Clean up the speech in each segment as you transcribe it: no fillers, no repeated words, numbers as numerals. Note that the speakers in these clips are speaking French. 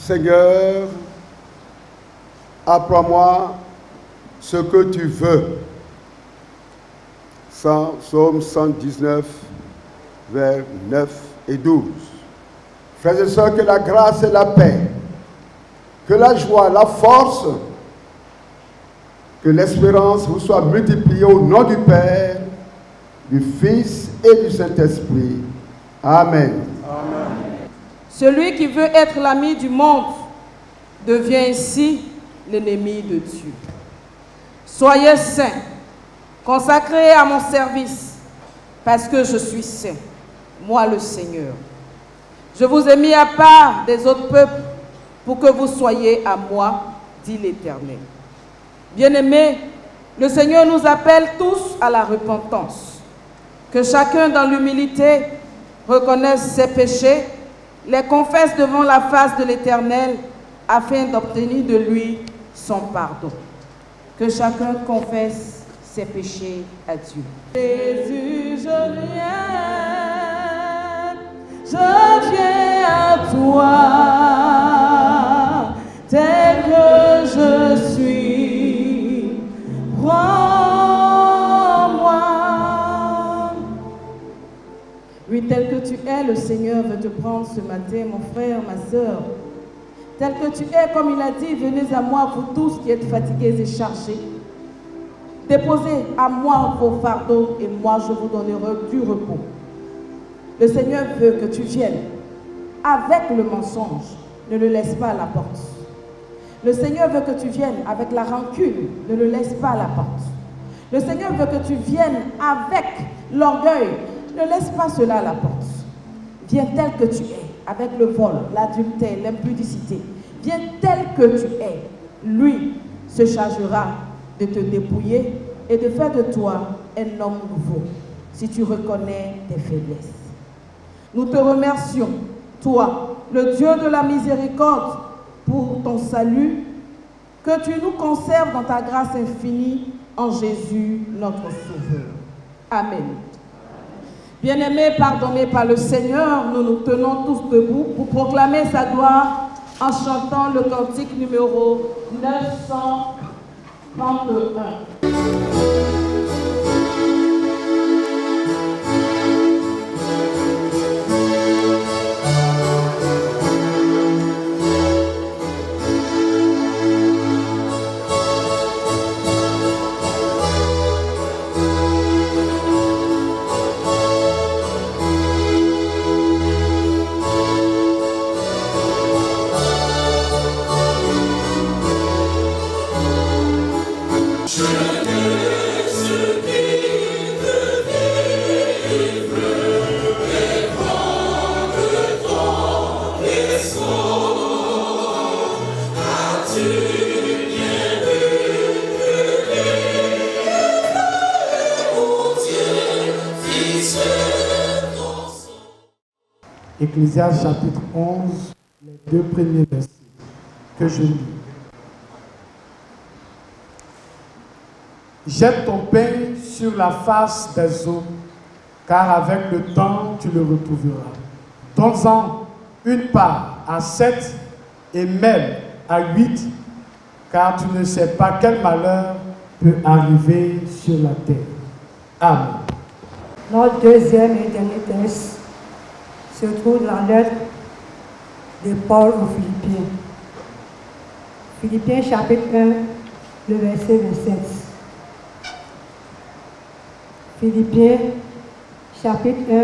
Seigneur, apprends-moi ce que tu veux. Psaume 119, vers 9 et 12. Frères et sœurs, que la grâce et la paix, que la joie, la force, que l'espérance vous soit multipliée au nom du Père, du Fils et du Saint-Esprit. Amen. Amen. Celui qui veut être l'ami du monde devient ainsi l'ennemi de Dieu. Soyez saints, consacrés à mon service, parce que je suis saint, moi le Seigneur. Je vous ai mis à part des autres peuples pour que vous soyez à moi, dit l'Éternel. Bien-aimés, le Seigneur nous appelle tous à la repentance. Que chacun dans l'humilité reconnaisse ses péchés, les confesse devant la face de l'Éternel afin d'obtenir de lui son pardon. Que chacun confesse ses péchés à Dieu. Jésus, je viens à toi, tel que je suis. Prends-moi. Oui, tel que tu es, le Seigneur veut te prendre ce matin, mon frère, ma soeur. Tel que tu es, comme il a dit, venez à moi, vous tous qui êtes fatigués et chargés. Déposez à moi vos fardeaux et moi je vous donnerai du repos. Le Seigneur veut que tu viennes avec le mensonge. Ne le laisse pas à la porte. Le Seigneur veut que tu viennes avec la rancune. Ne le laisse pas à la porte. Le Seigneur veut que tu viennes avec l'orgueil. Ne laisse pas cela à la porte. Viens tel que tu es, avec le vol, l'adultère, l'impudicité. Viens tel que tu es. Lui se chargera de te dépouiller et de faire de toi un homme nouveau, si tu reconnais tes faiblesses. Nous te remercions, toi, le Dieu de la miséricorde, pour ton salut, que tu nous conserves dans ta grâce infinie en Jésus, notre Sauveur. Amen. Bien-aimés, pardonnés par le Seigneur, nous nous tenons tous debout pour proclamer sa gloire en chantant le cantique numéro 931. Ecclésiaste chapitre 11, les 2 premiers versets que je lis. Jette ton pain sur la face des eaux, car avec le temps tu le retrouveras. Donne-en une part à 7 et même à 8, car tu ne sais pas quel malheur peut arriver sur la terre. Amen. Notre deuxième et dernier texte se trouve dans la lettre de Paul aux Philippiens. Philippiens chapitre 1, le verset 27. Philippiens chapitre 1,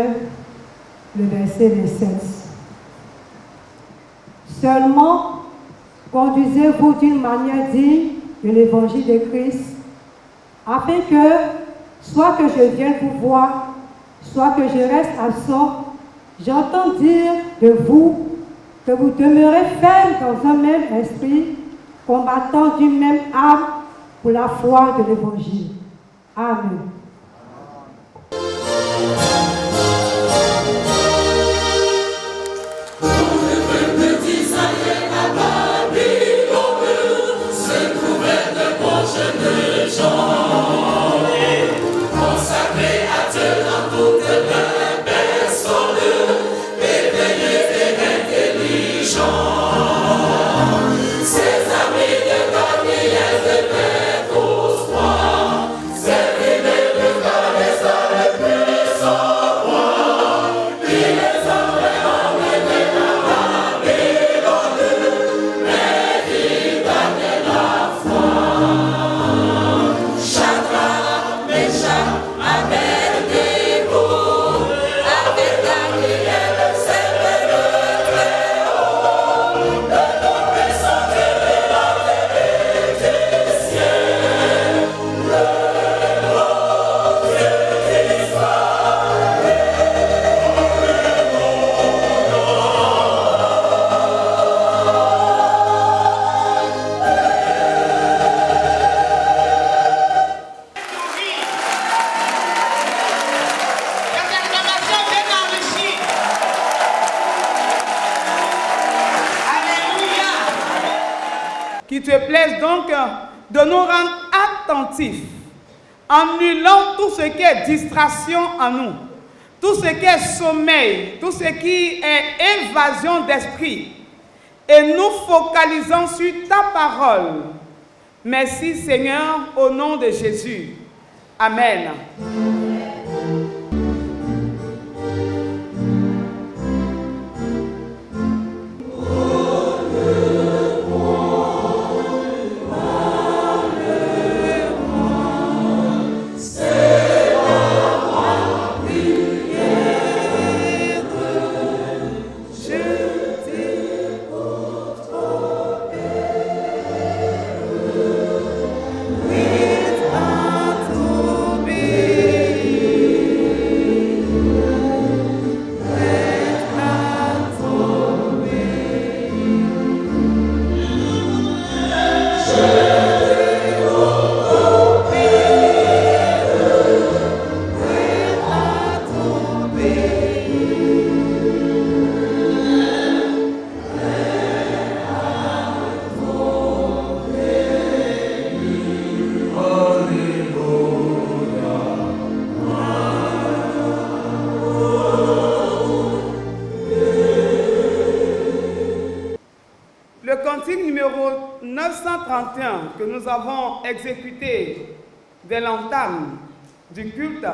le verset 27. Seulement, conduisez-vous d'une manière digne de l'évangile de Christ, afin que, soit que je vienne vous voir, soit que je reste absent, j'entends dire de vous que vous demeurez ferme dans un même esprit, combattant d'une même âme pour la foi de l'évangile. Amen. Intelligent. te plaises donc de nous rendre attentifs, annulant tout ce qui est distraction en nous, tout ce qui est sommeil, tout ce qui est évasion d'esprit, et nous focalisons sur ta parole. Merci Seigneur, au nom de Jésus. Amen. Numéro 931 que nous avons exécuté dès l'entame du culte,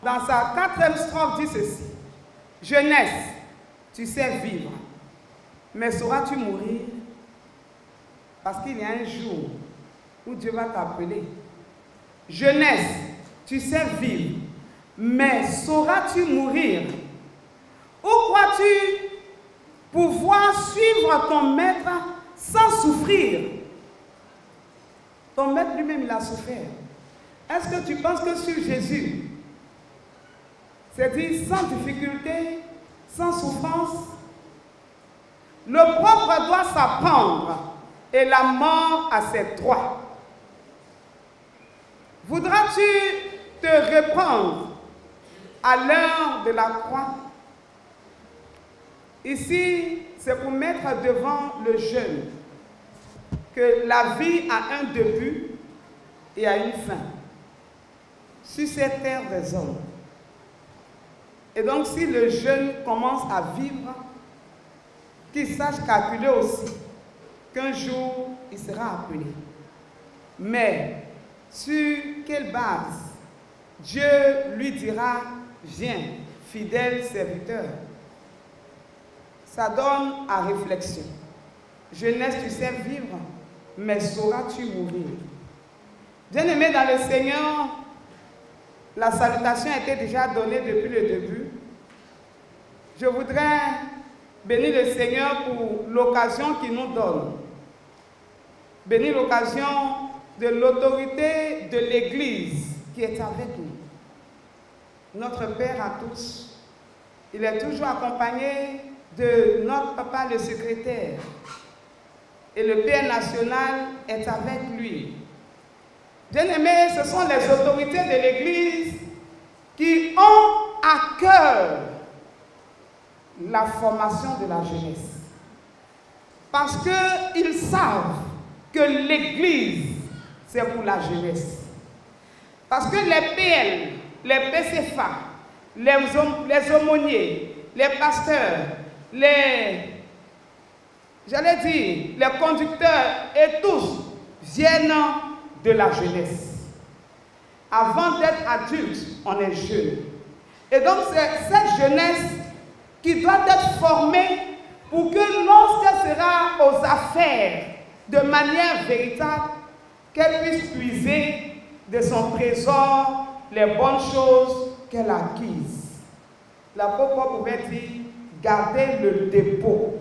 dans sa 4e strophe dit ceci: Jeunesse, tu sais vivre, mais sauras-tu mourir? Parce qu'il y a un jour où Dieu va t'appeler. Jeunesse, tu sais vivre, mais sauras-tu mourir? Où crois-tu pouvoir suivre ton maître sans souffrir? Ton maître lui-même, il a souffert. Est-ce que tu penses que sur Jésus, c'est-à-dire sans difficulté, sans souffrance, le propre doit s'apprendre et la mort a ses droits? Voudras-tu te reprendre à l'heure de la croix? Ici, c'est pour mettre devant le jeune que la vie a un début et a une fin sur cette terre des hommes. Et donc, si le jeune commence à vivre, qu'il sache calculer aussi qu'un jour, il sera appelé. Mais sur quelle base Dieu lui dira: viens, fidèle serviteur? Ça donne à réflexion. Jeunesse, tu sais vivre, mais sauras-tu mourir? Bien-aimés dans le Seigneur, la salutation a été déjà donnée depuis le début. Je voudrais bénir le Seigneur pour l'occasion qu'il nous donne. Bénir l'occasion de l'autorité de l'Église qui est avec nous. Notre Père à tous, il est toujours accompagné de notre papa le secrétaire. Et le Père national est avec lui. Bien-aimés, ce sont les autorités de l'Église qui ont à cœur la formation de la jeunesse. Parce qu'ils savent que l'Église, c'est pour la jeunesse. Parce que les PL, les PCFA, les aumôniers, les pasteurs, les conducteurs et tous viennent de la jeunesse. Avant d'être adulte, on est jeune. Et donc c'est cette jeunesse qui doit être formée pour que lorsqu'elle sera aux affaires de manière véritable, qu'elle puisse puiser de son trésor les bonnes choses qu'elle a acquises. L'apôtre Paul pouvait dire: gardez le dépôt.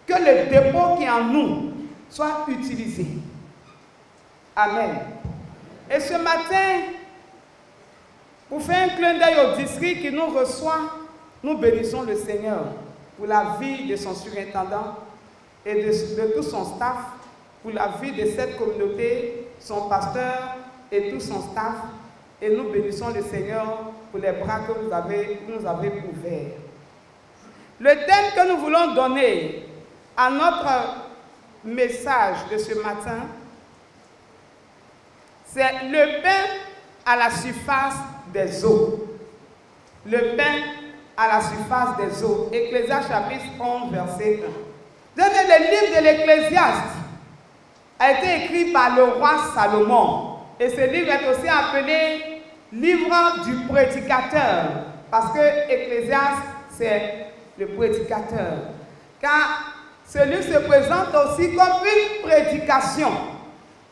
Que le dépôt qui est en nous soit utilisé. Amen. Et ce matin, pour faire un clin d'œil au district qui nous reçoit, nous bénissons le Seigneur pour la vie de son surintendant et de tout son staff, pour la vie de cette communauté, son pasteur et tout son staff. Et nous bénissons le Seigneur pour les bras que vous nous avez ouverts. Le thème que nous voulons donner à notre message de ce matin, c'est le pain à la surface des eaux. Le pain à la surface des eaux. Ecclésiaste chapitre 11, verset 1. Le livre de l'Ecclésiaste a été écrit par le roi Salomon. Et ce livre est aussi appelé livre du prédicateur. Parce que Ecclésiaste, c'est le prédicateur. Car ce livre se présente aussi comme une prédication,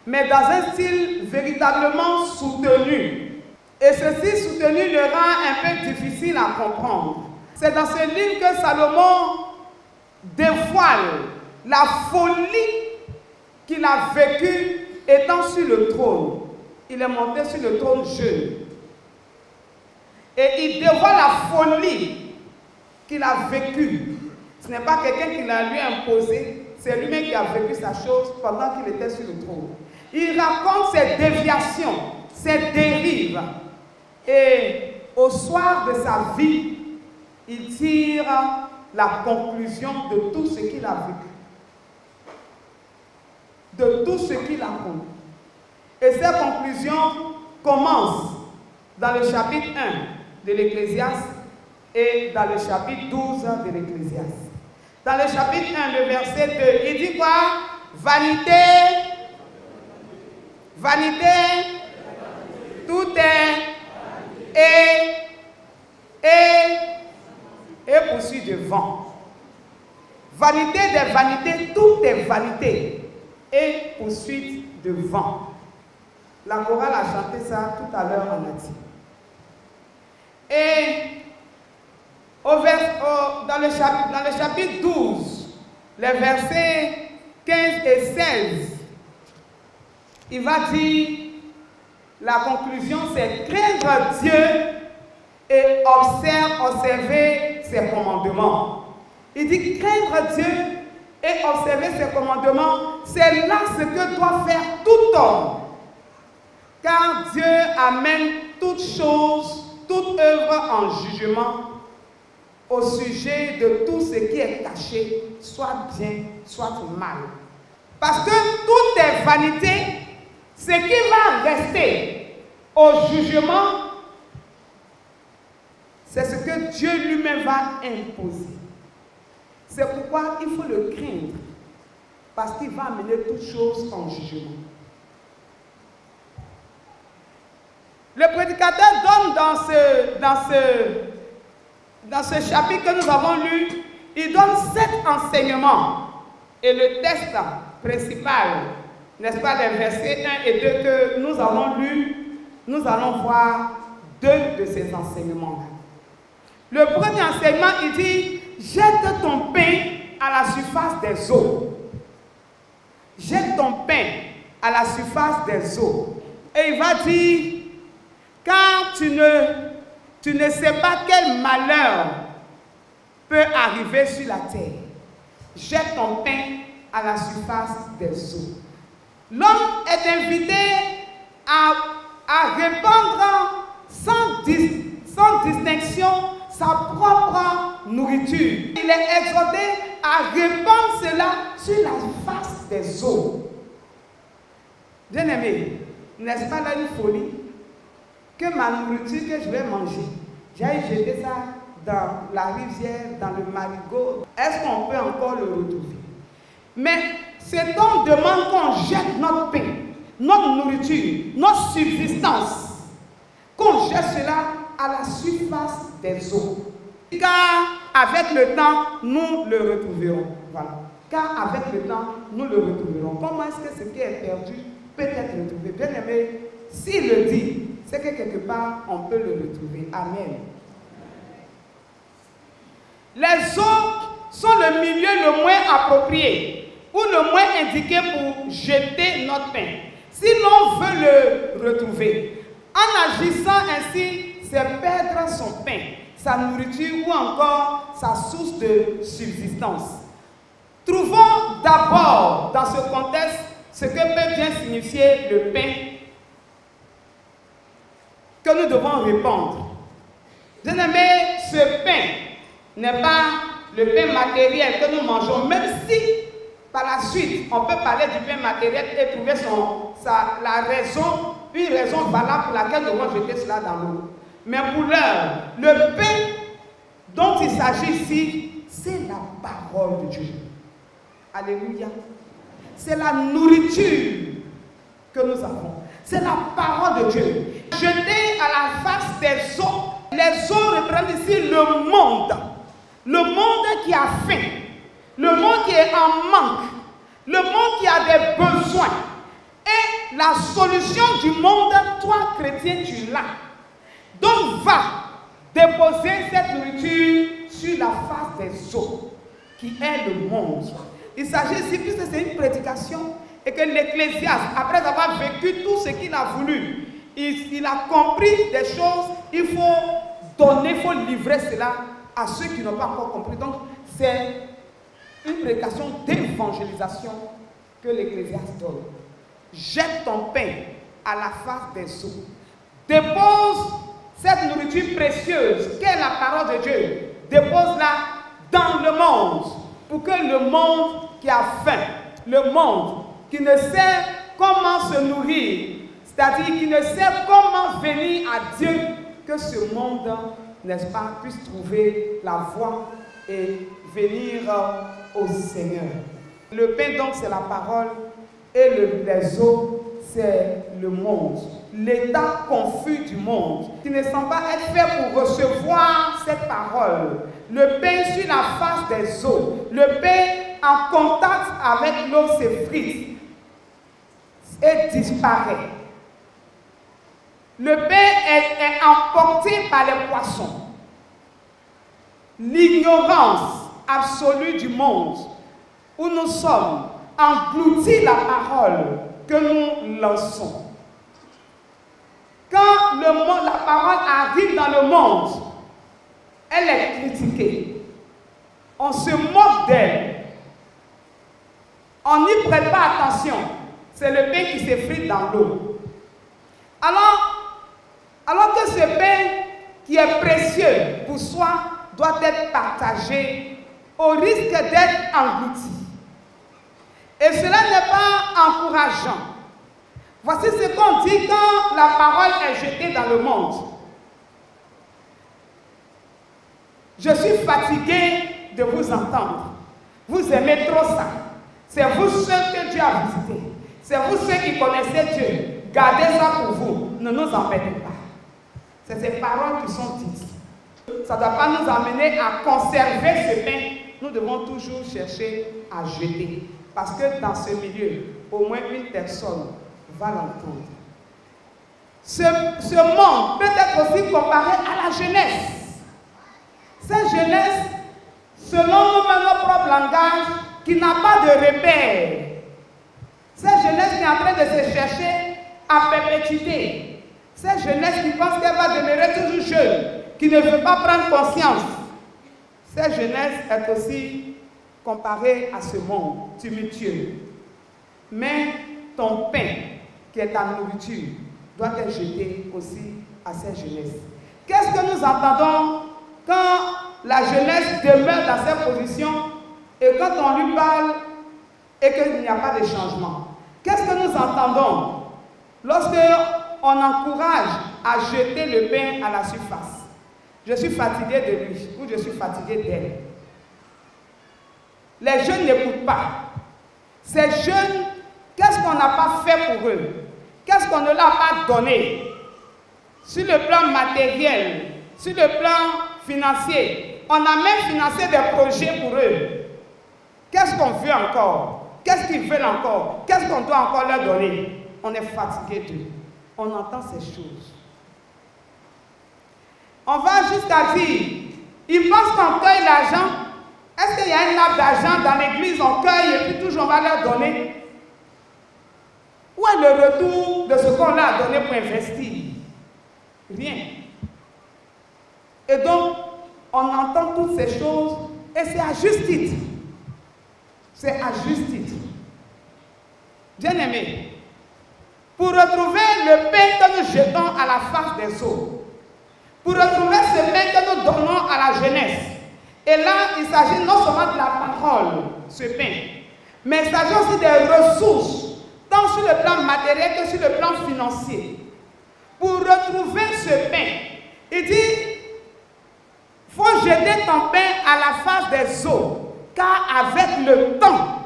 mais dans un style véritablement soutenu. Et ceci soutenu le rend un peu difficile à comprendre. C'est dans ce livre que Salomon dévoile la folie qu'il a vécue étant sur le trône. Il est monté sur le trône jeune. Et il dévoile la folie qu'il a vécue. Ce n'est pas quelqu'un qui l'a lui imposé, c'est lui-même qui a vécu sa chose pendant qu'il était sur le trône. Il raconte ses déviations, ses dérives. Et au soir de sa vie, il tire la conclusion de tout ce qu'il a vécu. De tout ce qu'il a connu. Et cette conclusion commence dans le chapitre 1 de l'Ecclésiaste et dans le chapitre 12 de l'Ecclésiaste. Dans le chapitre 1, le verset 2, il dit quoi? Vanité, vanité, tout est et poursuit de vent. Vanité des vanités, tout est vanité et poursuite de vent. La chorale a chanté ça tout à l'heure en Haïti. Et dans le chapitre 12, les versets 15 et 16, il va dire, la conclusion c'est craindre Dieu et observer ses commandements. Il dit craindre Dieu et observer ses commandements, c'est là ce que doit faire tout homme. Car Dieu amène toute chose, toute œuvre en jugement au sujet de tout ce qui est caché, soit bien, soit mal. Parce que tout est vanité, ce qui va rester au jugement, c'est ce que Dieu lui-même va imposer. C'est pourquoi il faut le craindre, parce qu'il va amener toutes choses en jugement. Le prédicateur donne dans ce chapitre que nous avons lu, il donne 7 enseignements. Et le texte principal, n'est-ce pas, des versets 1 et 2 que nous avons lus, nous allons voir 2 de ces enseignements-là. Le premier enseignement, il dit, jette ton pain à la surface des eaux. Jette ton pain à la surface des eaux. Et il va dire, car tu ne sais pas quel malheur peut arriver sur la terre. Jette ton pain à la surface des eaux. L'homme est invité à répandre sans distinction sa propre nourriture. Il est exhorté à répandre cela sur la face des eaux. Bien-aimé, n'est-ce pas là une folie? Que ma nourriture que je vais manger, j'aille jeter ça dans la rivière, dans le marigot. Est-ce qu'on peut encore le retrouver? Mais cet homme demande qu'on jette notre pain, notre nourriture, notre subsistance, qu'on jette cela à la surface des eaux. Car avec le temps, nous le retrouverons. Voilà. Car avec le temps, nous le retrouverons. Comment est-ce que ce qui est perdu peut être retrouvé? Bien aimé, s'il le dit, c'est que quelque part, on peut le retrouver. Amen. Les eaux sont le milieu le moins approprié ou le moins indiqué pour jeter notre pain. Si l'on veut le retrouver, en agissant ainsi, c'est perdre son pain, sa nourriture ou encore sa source de subsistance. Trouvons d'abord dans ce contexte ce que peut bien signifier le pain que nous devons répandre. Bien-aimé, ce pain n'est pas le pain matériel que nous mangeons, même si Par la suite, on peut parler du pain matériel et trouver une raison valable pour laquelle nous devons jeter cela dans l'eau. Mais pour l'heure, le pain dont il s'agit ici, c'est la parole de Dieu. Alléluia. C'est la nourriture que nous avons. C'est la parole de Dieu. Jeter à la face des eaux. Les eaux représentent ici le monde. Le monde qui a faim. Le monde qui est en manque. Le monde qui a des besoins. Et la solution du monde, toi, chrétien, tu l'as. Donc, va déposer cette nourriture sur la face des eaux, qui est le monde. Il s'agit ici, puisque c'est une prédication, et que l'Ecclésiaste, après avoir vécu tout ce qu'il a voulu, il a compris des choses, il faut donner, il faut livrer cela à ceux qui n'ont pas encore compris. Donc, c'est une prédication d'évangélisation que l'Ecclésiaste donne. Jette ton pain à la face des eaux. Dépose cette nourriture précieuse, qu'est la parole de Dieu, dépose-la dans le monde, pour que le monde qui a faim, le monde qui ne sait comment se nourrir, c'est-à-dire qui ne sait comment venir à Dieu, que ce monde, n'est-ce pas, puisse trouver la voie et venir au Seigneur. Le pain donc c'est la parole et les eaux c'est le monde. L'état confus du monde qui ne semble pas être fait pour recevoir cette parole. Le pain sur la face des eaux, le pain en contact avec l'eau s'effrite et disparaît. Le pain est emporté par les poissons. L'ignorance absolue du monde où nous sommes engloutit la parole que nous lançons. Quand la parole arrive dans le monde, elle est critiquée. On se moque d'elle. On n'y prête pas attention. C'est le pain qui s'effrite dans l'eau. Alors que ce pain qui est précieux pour soi doit être partagé au risque d'être englouti. Et cela n'est pas encourageant. Voici ce qu'on dit quand la parole est jetée dans le monde. Je suis fatigué de vous entendre. Vous aimez trop ça. C'est vous ceux que Dieu a visités. C'est vous ceux qui connaissez Dieu. Gardez ça pour vous. Ne nous embêtez pas. C'est ces paroles qui sont dites. Ça ne doit pas nous amener à conserver ce pain. Nous devons toujours chercher à jeter. Parce que dans ce milieu, au moins une personne va l'entendre. Ce monde peut être aussi comparé à la jeunesse. Cette jeunesse, selon notre propre langage, qui n'a pas de repère. Cette jeunesse qui est en train de se chercher à perpétuité. Cette jeunesse qui pense qu'elle va demeurer toujours jeune, qui ne veut pas prendre conscience. Cette jeunesse est aussi comparée à ce monde tumultueux. Mais ton pain, qui est ta nourriture, doit être jeté aussi à cette jeunesse. Qu'est-ce que nous entendons quand la jeunesse demeure dans cette position et quand on lui parle et qu'il n'y a pas de changement? Qu'est-ce que nous entendons lorsque on encourage à jeter le pain à la surface? Je suis fatigué de lui ou je suis fatigué d'elle. Les jeunes n'écoutent pas. Ces jeunes, qu'est-ce qu'on n'a pas fait pour eux? Qu'est-ce qu'on ne leur a pas donné? Sur le plan matériel, sur le plan financier, on a même financé des projets pour eux. Qu'est-ce qu'on veut encore? Qu'est-ce qu'ils veulent encore? Qu'est-ce qu'on doit encore leur donner? On est fatigué d'eux. On entend ces choses. On va jusqu'à dire, ils pensent qu'on cueille l'argent. Est-ce qu'il y a une nappe d'argent dans l'église, on cueille et puis toujours on va leur donner? Où est le retour de ce qu'on leur a donné pour investir? Rien. Et donc, on entend toutes ces choses et c'est à juste titre. C'est à juste titre. Bien-aimés, pour retrouver le pain que nous jetons à la face des eaux, pour retrouver ce pain que nous donnons à la jeunesse, et là, il s'agit non seulement de la parole, ce pain, Mais il s'agit aussi des ressources, tant sur le plan matériel que sur le plan financier. Pour retrouver ce pain, il dit, il faut jeter ton pain à la face des eaux, car avec le temps,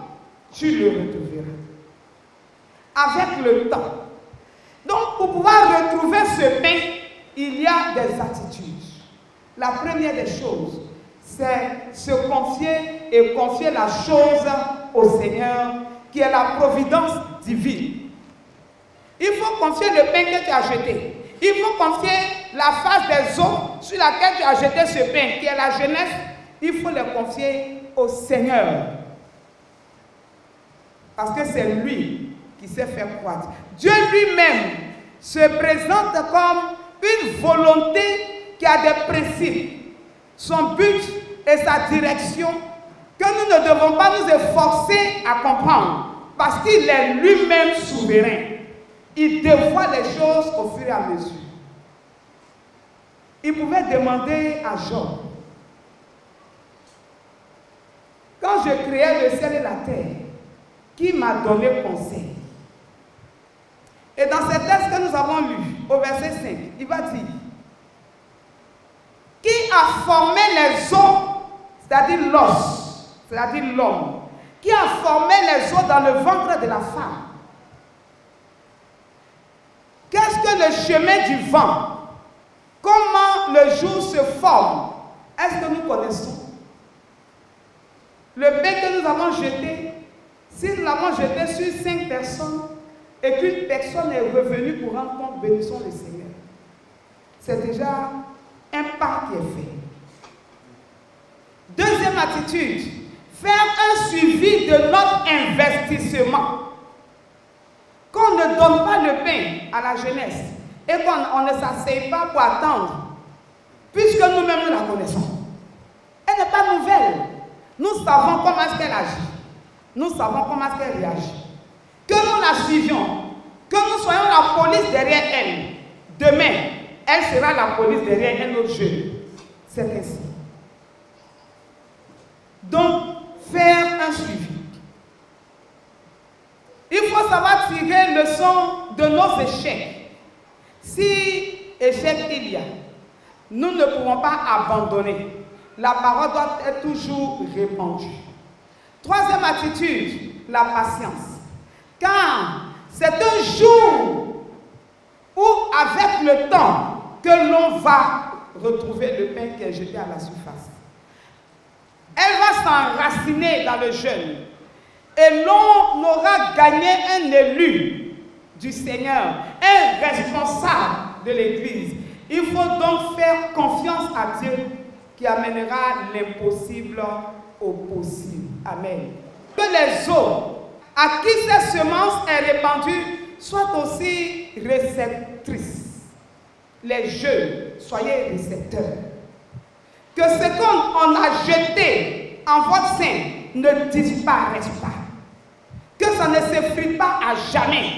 tu le retrouveras. Avec le temps. Donc, pour pouvoir retrouver ce pain, il y a des attitudes. La première des choses, c'est se confier et confier la chose au Seigneur, qui est la providence divine. Il faut confier le pain que tu as jeté. Il faut confier la face des eaux sur laquelle tu as jeté ce pain, qui est la jeunesse. Il faut le confier au Seigneur. Parce que c'est lui qui sait faire croître. Dieu lui-même se présente comme une volonté qui a des principes, son but et sa direction, que nous ne devons pas nous efforcer à comprendre, parce qu'il est lui-même souverain. Il dévoile les choses au fur et à mesure. Il pouvait demander à Job, quand je créais le ciel et la terre, qui m'a donné conseil? Et dans ce texte que nous avons lu, au verset 5, il va dire, qui a formé les eaux, c'est-à-dire l'os, c'est-à-dire l'homme, qui a formé les eaux dans le ventre de la femme? Qu'est-ce que le chemin du vent? Comment le jour se forme? Est-ce que nous connaissons? Le pain que nous avons jeté, si nous l'avons jeté sur 5 personnes et qu'une personne est revenue pour rendre compte, bénissons le Seigneur. C'est déjà un pas qui est fait. Deuxième attitude, faire un suivi de notre investissement. Qu'on ne donne pas le pain à la jeunesse et qu'on ne s'asseye pas pour attendre, puisque nous-mêmes nous la connaissons. Elle n'est pas nouvelle. Nous savons comment est-ce qu'elle agit. Nous savons comment est-ce qu'elle réagit. Que nous la suivions, que nous soyons la police derrière elle. Demain, elle sera la police derrière un autre jeune. C'est ainsi. Donc, faire un suivi. Il faut savoir tirer leçon de nos échecs. Si échec il y a, nous ne pouvons pas abandonner. La parole doit être toujours répandue. Troisième attitude, la patience. Car c'est un jour où, avec le temps, que l'on va retrouver le pain qui est jeté à la surface. Elle va s'enraciner dans le jeûne. Et l'on aura gagné un élu du Seigneur, un responsable de l'Église. Il faut donc faire confiance à Dieu qui amènera l'impossible au possible. Amen. Que les eaux à qui cette semence est répandue soient aussi réceptrices. Les jeunes, soyez récepteurs. Que ce qu'on a jeté en votre sein ne disparaisse pas. Que ça ne s'effrite pas à jamais.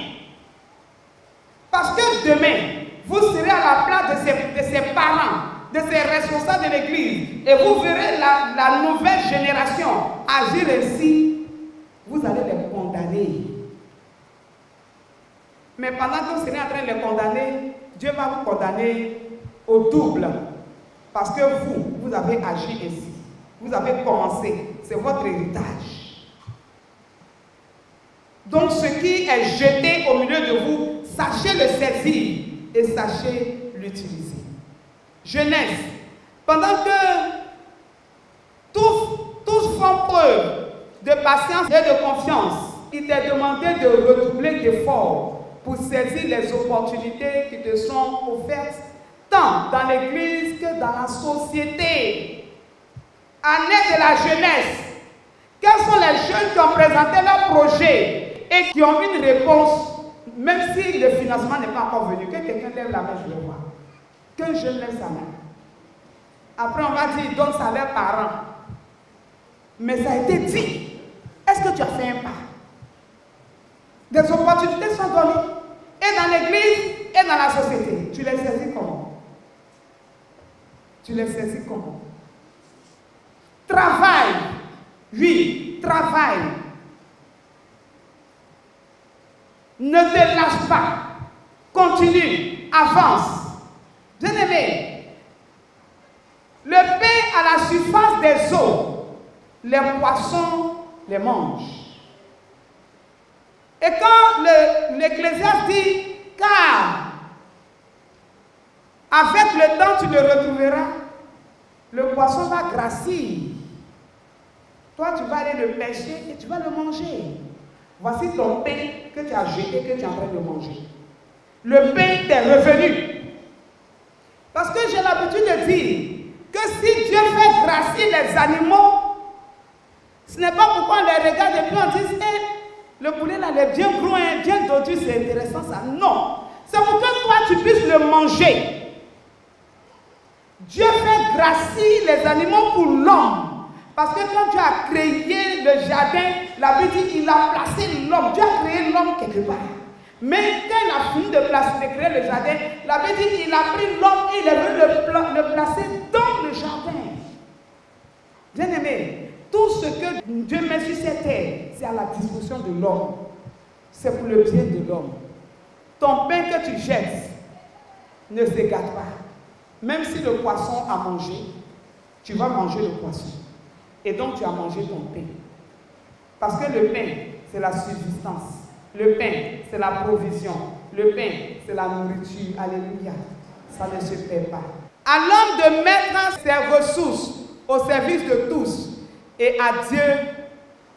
Parce que demain, vous serez à la place de ses parents, de ses responsables de l'Église, et vous verrez la nouvelle génération agir ainsi. Vous allez les condamner. Mais pendant que vous serez en train de les condamner, Dieu va vous condamner au double. Parce que vous avez agi ainsi. Vous avez commencé. C'est votre héritage. Donc ce qui est jeté au milieu de vous, sachez le saisir et sachez l'utiliser. Jeunesse, pendant que tous font preuve de patience et de confiance, il t'est demandé de redoubler d'efforts pour saisir les opportunités qui te sont offertes, tant dans l'Église que dans la société. Année de la jeunesse. Quels sont les jeunes qui ont présenté leur projet et qui ont une réponse, même si le financement n'est pas encore venu? Que quelqu'un lève la main, je le vois. Qu'un jeune lève sa main. Après, on va dire, il donne salaire par an. Mais ça a été dit. Est-ce que tu as fait un pas? Des opportunités sont données. Et dans l'église, et dans la société. Tu les saisis comment? Tu les saisis comment? Travail. Oui, travail. Ne te lâche pas. Continue, avance. Bien-aimé, le pain à la surface des eaux, les poissons les mangent. Et quand l'Ecclésiaste dit, car avec le temps tu le retrouveras, le poisson va grossir. Toi, tu vas aller le pêcher et tu vas le manger. Voici ton pain que tu as jeté, que tu es en train de manger. Le pain t'est revenu. Parce que j'ai l'habitude de dire que si Dieu fait grossir les animaux, ce n'est pas pourquoi on les regarde et puis on dit, hey, le poulet là, il est bien gros, bien dodu, c'est intéressant ça. Non. C'est pour que toi, tu puisses le manger. Dieu fait grossir les animaux pour l'homme. Parce que quand Dieu a créé le jardin, la Bible dit il a placé l'homme. Dieu a créé l'homme quelque part. Mais quand il a fini de créer le jardin, la Bible dit il a pris l'homme et il est venu le placer dans le jardin. Bien-aimé, tout ce que Dieu met sur cette terre, c'est à la disposition de l'homme. C'est pour le bien de l'homme. Ton pain que tu jettes ne se gâte pas. Même si le poisson a mangé, tu vas manger le poisson. Et donc tu as mangé ton pain. Parce que le pain, c'est la subsistance. Le pain, c'est la provision. Le pain, c'est la nourriture. Alléluia. Ça ne se perd pas. À l'homme de mettre ses ressources au service de tous et à Dieu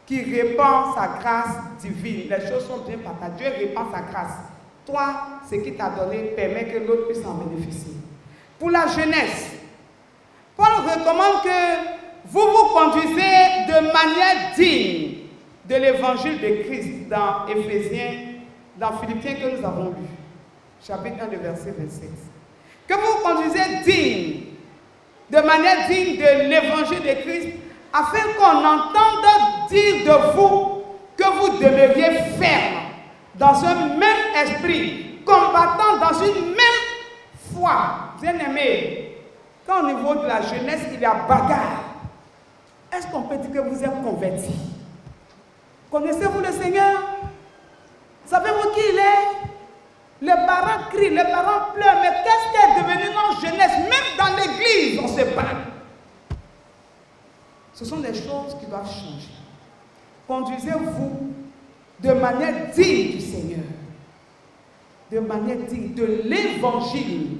qui répand sa grâce divine. Les choses sont bien partagées. Dieu répand sa grâce. Toi, ce qu'il t'a donné permet que l'autre puisse en bénéficier. Pour la jeunesse, Paul recommande que vous vous conduisez de manière digne de l'évangile de Christ dans Éphésiens, dans Philippiens que nous avons lu, chapitre 1, le verset 27. Que vous vous conduisez digne, de manière digne de l'évangile de Christ, afin qu'on entende dire de vous que vous demeuriez ferme dans un même esprit, combattant dans une même foi. Bien-aimé, quand au niveau de la jeunesse, il y a bagarre, est-ce qu'on peut dire que vous êtes convertis? Connaissez-vous le Seigneur? Savez-vous qui il est? Les parents crient, les parents pleurent, mais qu'est-ce qui est devenu notre jeunesse? Même dans l'église, on se bat. Ce sont des choses qui doivent changer. Conduisez-vous de manière digne du Seigneur, de manière digne de l'évangile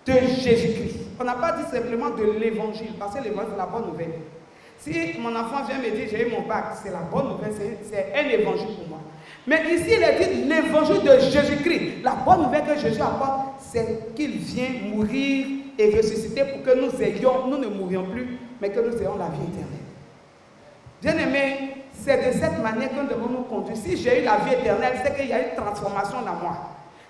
de Jésus-Christ. On n'a pas dit simplement de l'évangile, parce que l'évangile, c'est la bonne nouvelle. Si mon enfant vient me dire j'ai eu mon bac, c'est la bonne nouvelle, c'est un évangile pour moi. Mais ici, il est dit l'évangile de Jésus-Christ. La bonne nouvelle que Jésus apporte, c'est qu'il vient mourir et ressusciter pour que nous ne mourions plus, mais que nous ayons la vie éternelle. Bien-aimés, c'est de cette manière que nous devons nous conduire. Si j'ai eu la vie éternelle, c'est qu'il y a une transformation en moi.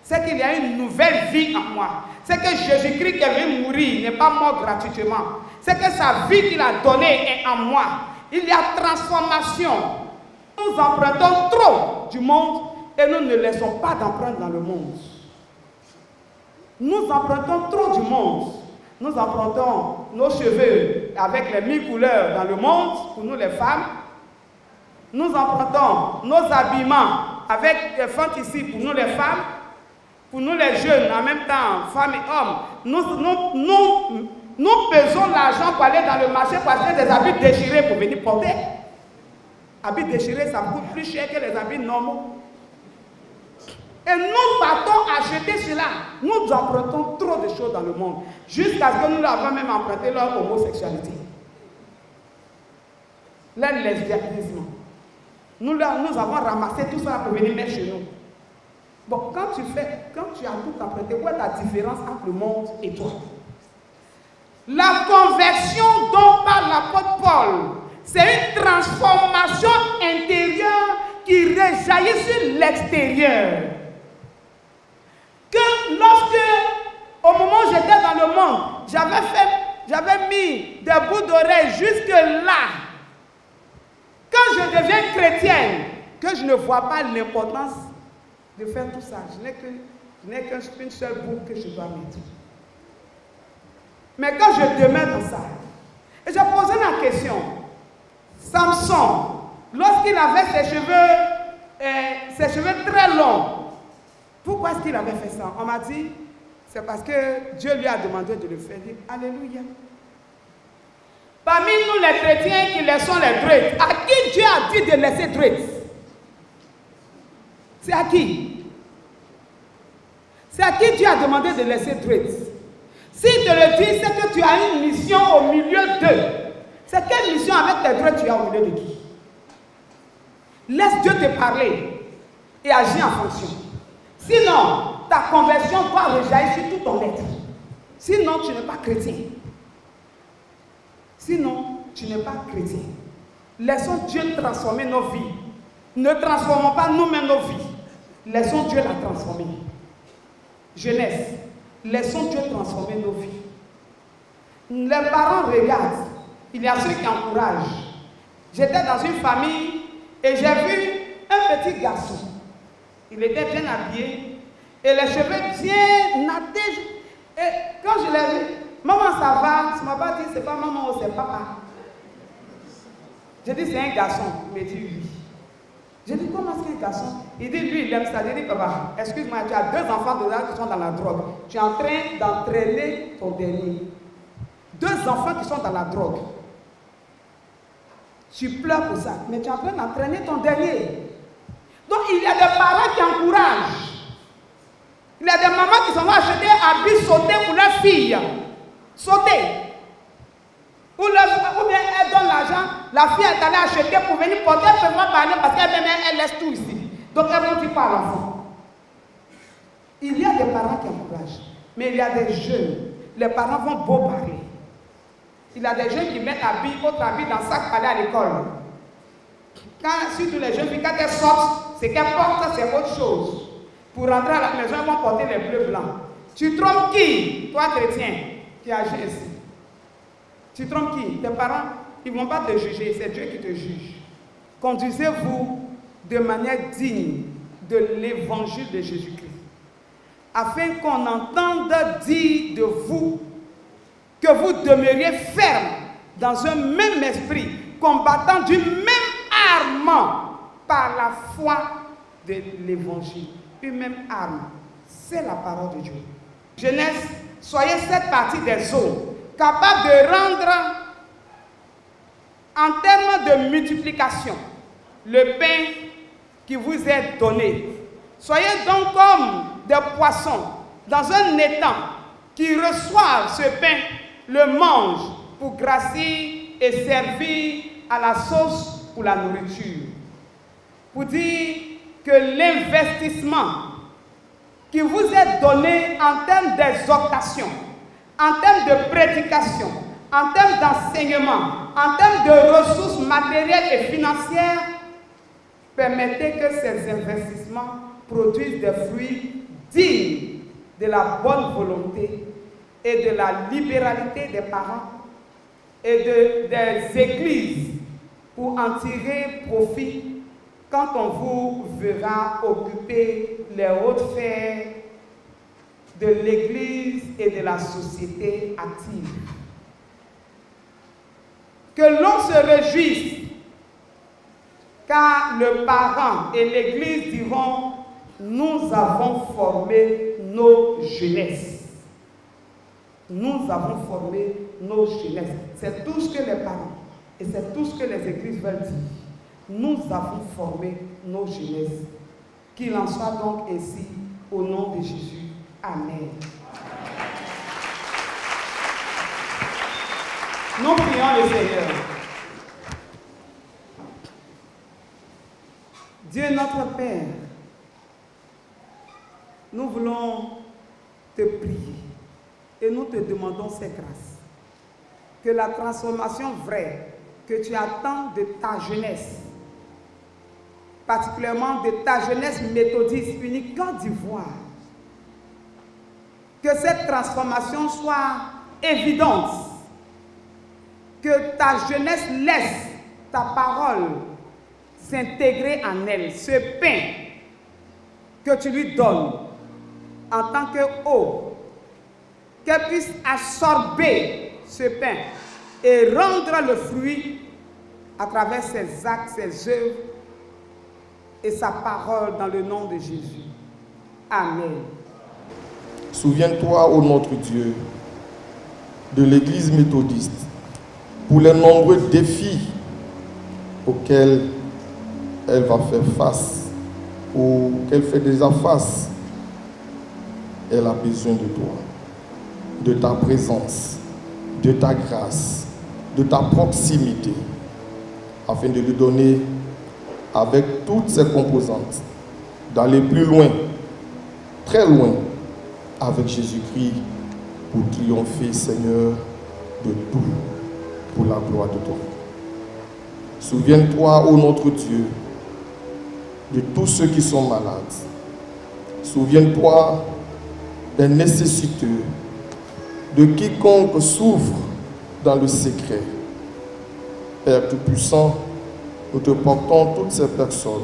C'est qu'il y a une nouvelle vie en moi. C'est que Jésus-Christ qui est venu mourir n'est pas mort gratuitement. C'est que sa vie qu'il a donnée est en moi. Il y a transformation. Nous empruntons trop du monde et nous ne laissons pas d'empreinte dans le monde. Nous empruntons trop du monde. Nous empruntons nos cheveux avec les 1000 couleurs dans le monde, pour nous les femmes. Nous empruntons nos habillements avec des fantaisies pour nous les femmes. Pour nous les jeunes, en même temps, femmes et hommes, nous pesons l'argent pour aller dans le marché pour acheter des habits déchirés pour venir porter. Habits déchirés, ça coûte plus cher que les habits normaux. Et nous partons acheter cela. Nous empruntons trop de choses dans le monde, jusqu'à ce que nous avons même emprunté leur homosexualité. Leur lesbianisme. Nous avons ramassé tout ça pour venir mettre chez nous. Bon, quand tu as tout emprunté, où est la différence entre le monde et toi? La conversion dont parle l'apôtre Paul, c'est une transformation intérieure qui rejaillit sur l'extérieur. Que lorsque, au moment où j'étais dans le monde, j'avais mis des bouts d'oreilles jusque là. Quand je deviens chrétienne, que je ne vois pas l'importance de faire tout ça. Je n'ai qu'une seule boucle que je dois mettre. Mais quand je demeure dans ça, et j'ai posé la question, Samson, lorsqu'il avait ses cheveux ses cheveux très longs. Pourquoi est-ce qu'il avait fait ça? On m'a dit, c'est parce que Dieu lui a demandé de le faire. Alléluia. Parmi nous les chrétiens qui laissons les dreads, à qui Dieu a dit de laisser dreads? C'est à qui? C'est à qui Dieu a demandé de laisser dreads? S'il te le dit, c'est que tu as une mission au milieu d'eux. C'est quelle mission avec tes dreads tu as au milieu de qui? Laisse Dieu te parler et agir en fonction. Sinon, ta conversion doit rejaillir sur tout ton être. Sinon, tu n'es pas chrétien. Sinon, tu n'es pas chrétien. Laissons Dieu transformer nos vies. Ne transformons pas nous-mêmes nos vies. Laissons Dieu la transformer. Jeunesse, laissons Dieu transformer nos vies. Les parents regardent. Il y a ceux qui encouragent. J'étais dans une famille et j'ai vu un petit garçon. Il était bien habillé et les cheveux bien nattés. Et quand je l'ai vu, maman, ça va? Ça m'a pas dit, c'est pas maman ou c'est papa. J'ai dit, c'est un garçon. Il m'a dit, oui. J'ai dit, comment c'est un garçon? Il dit, lui, il aime ça. J'ai dit, papa, excuse-moi, tu as 2 enfants de là qui sont dans la drogue. Tu es en train d'entraîner ton dernier. 2 enfants qui sont dans la drogue. Tu pleures pour ça, mais tu es en train d'entraîner ton dernier. Donc, il y a des parents qui encouragent. Il y a des mamans qui sont acheter habits sautés pour leurs filles. Sauter. Ou bien elles donnent l'argent, la fille est allée acheter pour venir porter, elle ne peut pas parler parce qu'elle laisse tout ici. Donc elles vont dire pas à l'enfant. Il y a des parents qui encouragent, mais il y a des jeunes. Les parents vont beau parler. Il y a des jeunes qui mettent autre habit dans le sac pour aller à l'école. Surtout les jeunes filles, quand elles sortent, ce qu'elles portent, c'est autre chose. Pour rentrer à la maison, elles vont porter les bleus blancs. Tu trompes qui? Toi, chrétien, qui agis ici. Tu trompes qui? Tes parents, ils ne vont pas te juger, c'est Dieu qui te juge. Conduisez-vous de manière digne de l'évangile de Jésus-Christ, afin qu'on entende dire de vous que vous demeuriez ferme dans un même esprit, combattant du même arme par la foi de l'évangile. Une même arme, c'est la parole de Dieu. Jeunesse, soyez cette partie des eaux, capable de rendre en termes de multiplication le pain qui vous est donné. Soyez donc comme des poissons dans un étang qui reçoivent ce pain, le mangent pour gracier et servir à la sauce pour la nourriture. Pour dire que l'investissement qui vous est donné en termes d'exhortation, en termes de prédication, en termes d'enseignement, en termes de ressources matérielles et financières, permettez que ces investissements produisent des fruits dignes de la bonne volonté et de la libéralité des parents et des églises pour en tirer profit quand on vous verra occuper les hautes sphères de l'Église et de la société active. Que l'on se réjouisse, car le parent et l'Église diront, nous avons formé nos jeunesses. Nous avons formé nos jeunesses. C'est tout ce que les parents et c'est tout ce que les églises veulent dire. Nous avons formé nos jeunesses. Qu'il en soit donc ainsi au nom de Jésus. Amen. Nous prions le Seigneur. Dieu notre Père, nous voulons te prier et nous te demandons ces grâces. Que la transformation vraie que tu attends de ta jeunesse, particulièrement de ta jeunesse méthodiste unique Côte d'Ivoire, que cette transformation soit évidente, que ta jeunesse laisse ta parole s'intégrer en elle, ce pain que tu lui donnes en tant que eau, qu'elle puisse absorber ce pain et rendre le fruit à travers ses actes, ses œuvres, et sa parole dans le nom de Jésus. Amen. Souviens-toi, ô notre Dieu, de l'Église méthodiste pour les nombreux défis auxquels elle va faire face ou qu'elle fait déjà face. Elle a besoin de toi, de ta présence, de ta grâce, de ta proximité, afin de lui donner, avec toutes ses composantes, d'aller plus loin, très loin, avec Jésus-Christ, pour triompher, Seigneur, de tout, pour la gloire de ton nom. Souviens-toi, ô notre Dieu, de tous ceux qui sont malades. Souviens-toi des nécessiteux, de quiconque souffre dans le secret. Père Tout-Puissant, nous te portons toutes ces personnes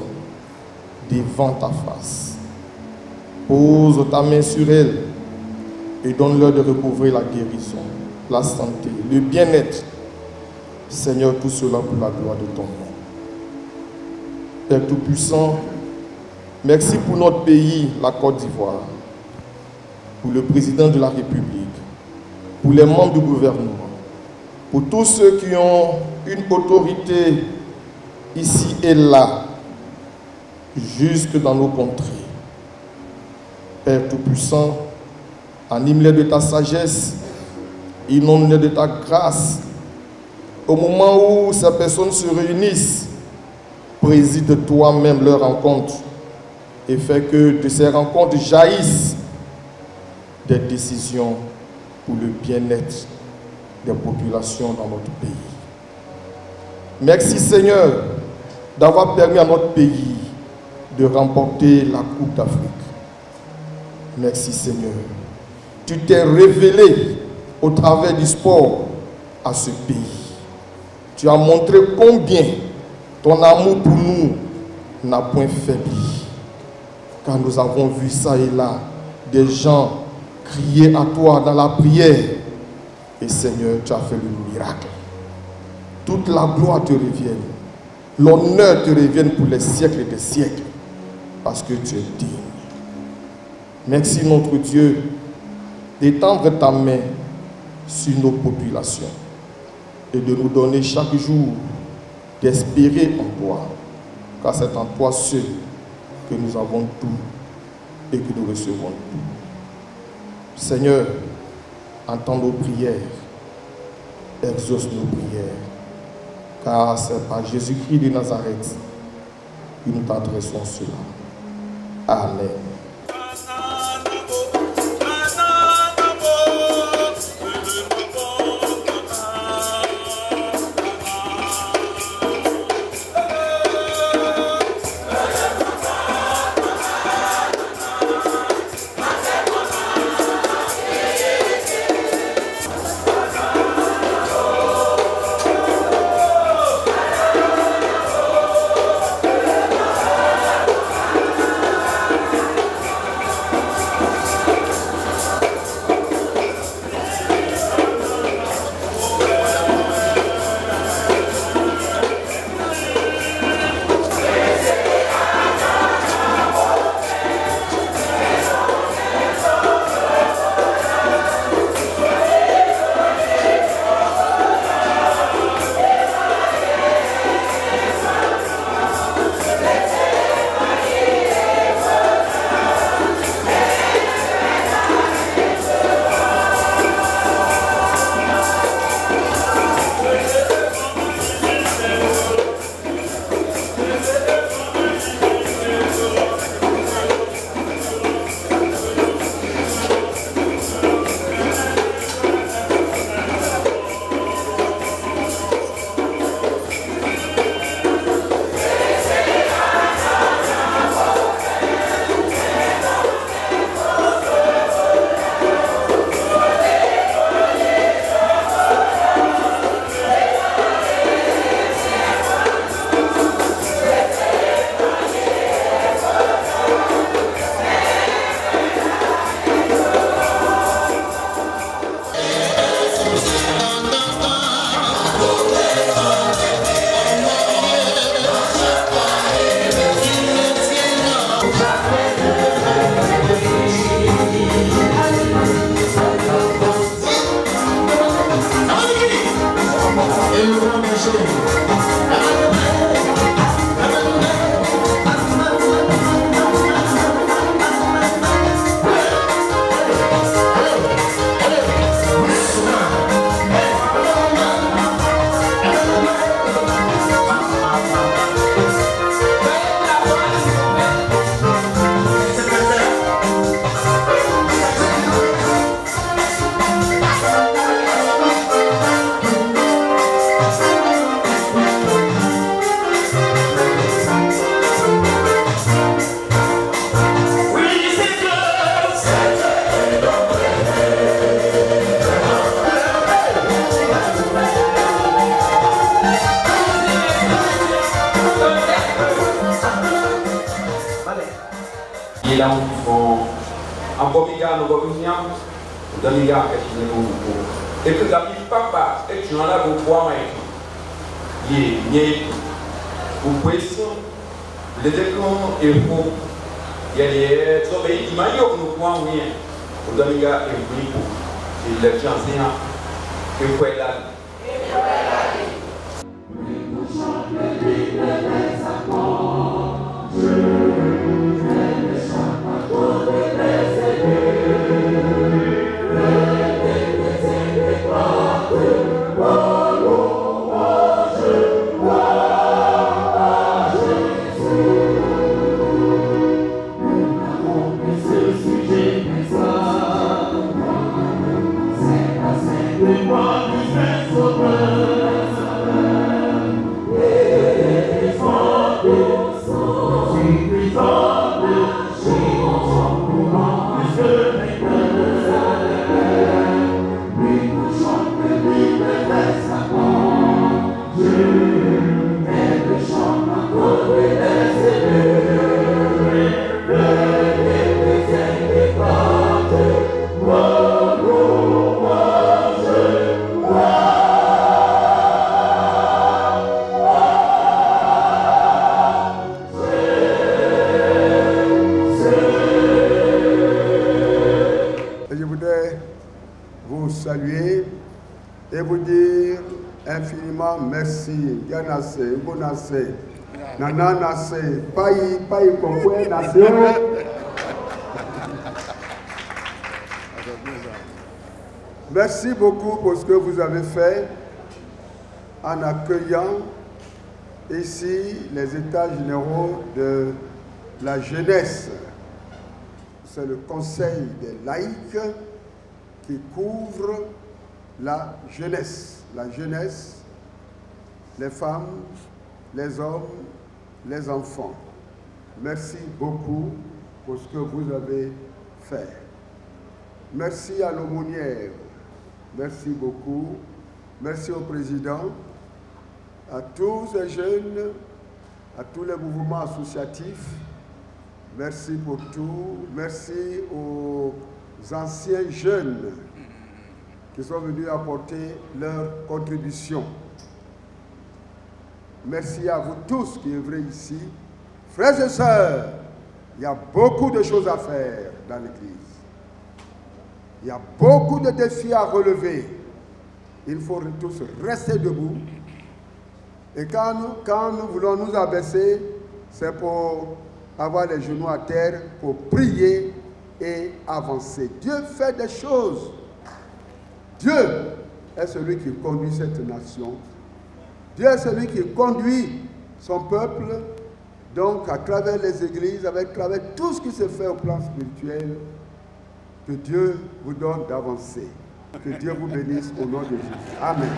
devant ta face. Pose ta main sur elles et donne-leur de recouvrer la guérison, la santé, le bien-être. Seigneur, tout cela pour la gloire de ton nom. Père Tout-Puissant, merci pour notre pays, la Côte d'Ivoire, pour le président de la République, pour les membres du gouvernement, pour tous ceux qui ont une autorité ici et là, jusque dans nos contrées. Père Tout-Puissant, anime-les de ta sagesse, inonde-les de ta grâce. Au moment où ces personnes se réunissent, préside toi-même leur rencontre et fais que de ces rencontres jaillissent des décisions pour le bien-être des populations dans notre pays. Merci Seigneur d'avoir permis à notre pays de remporter la Coupe d'Afrique. Merci Seigneur. Tu t'es révélé au travers du sport à ce pays. Tu as montré combien ton amour pour nous n'a point faibli. Car nous avons vu ça et là, des gens crier à toi dans la prière. Et Seigneur, tu as fait le miracle. Toute la gloire te revienne. L'honneur te revienne pour les siècles et des siècles. Parce que tu es digne. Merci notre Dieu d'étendre ta main sur nos populations et de nous donner chaque jour d'espérer en toi, car c'est en toi seul que nous avons tout et que nous recevons tout. Seigneur, entends nos prières, exauce nos prières, car c'est par Jésus-Christ de Nazareth que nous t'adressons cela. Amen. Et que la papa et tu en as pour pouvoir vous pouvez les écrans et vous il y a des hommes qui m'ont dit nous pouvons rien pour donner à et les gens et vous pouvez là. Et vous dire infiniment merci. Yanase, Bonase, Nananase, Paï, Kokwe, Nase. Merci beaucoup pour ce que vous avez fait en accueillant ici les états généraux de la jeunesse. C'est le conseil des laïcs qui couvre la jeunesse, les femmes, les hommes, les enfants. Merci beaucoup pour ce que vous avez fait. Merci à l'aumônière, merci beaucoup. Merci au président, à tous les jeunes, à tous les mouvements associatifs. Merci pour tout. Merci aux anciens jeunes qui sont venus apporter leur contribution. Merci à vous tous qui œuvrez ici. Frères et sœurs, il y a beaucoup de choses à faire dans l'Église. Il y a beaucoup de défis à relever. Il faut tous rester debout. Et quand nous voulons nous abaisser, c'est pour avoir les genoux à terre, pour prier et avancer. Dieu fait des choses. Dieu est celui qui conduit cette nation. Dieu est celui qui conduit son peuple, donc à travers les églises, à travers tout ce qui se fait au plan spirituel. Que Dieu vous donne d'avancer. Que Dieu vous bénisse au nom de Jésus. Amen.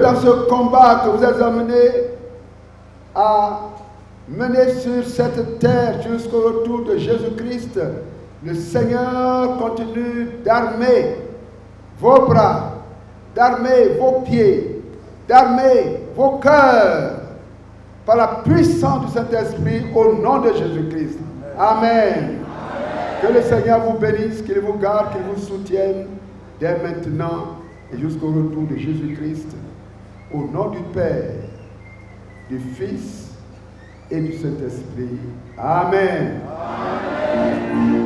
dans ce combat que vous êtes amenés à mener sur cette terre jusqu'au retour de Jésus-Christ, le Seigneur continue d'armer vos bras, d'armer vos pieds, d'armer vos cœurs par la puissance du Saint-Esprit au nom de Jésus-Christ. Amen. Que le Seigneur vous bénisse, qu'il vous garde, qu'il vous soutienne dès maintenant et jusqu'au retour de Jésus-Christ. Au nom du Père, du Fils et du Saint-Esprit. Amen. Amen.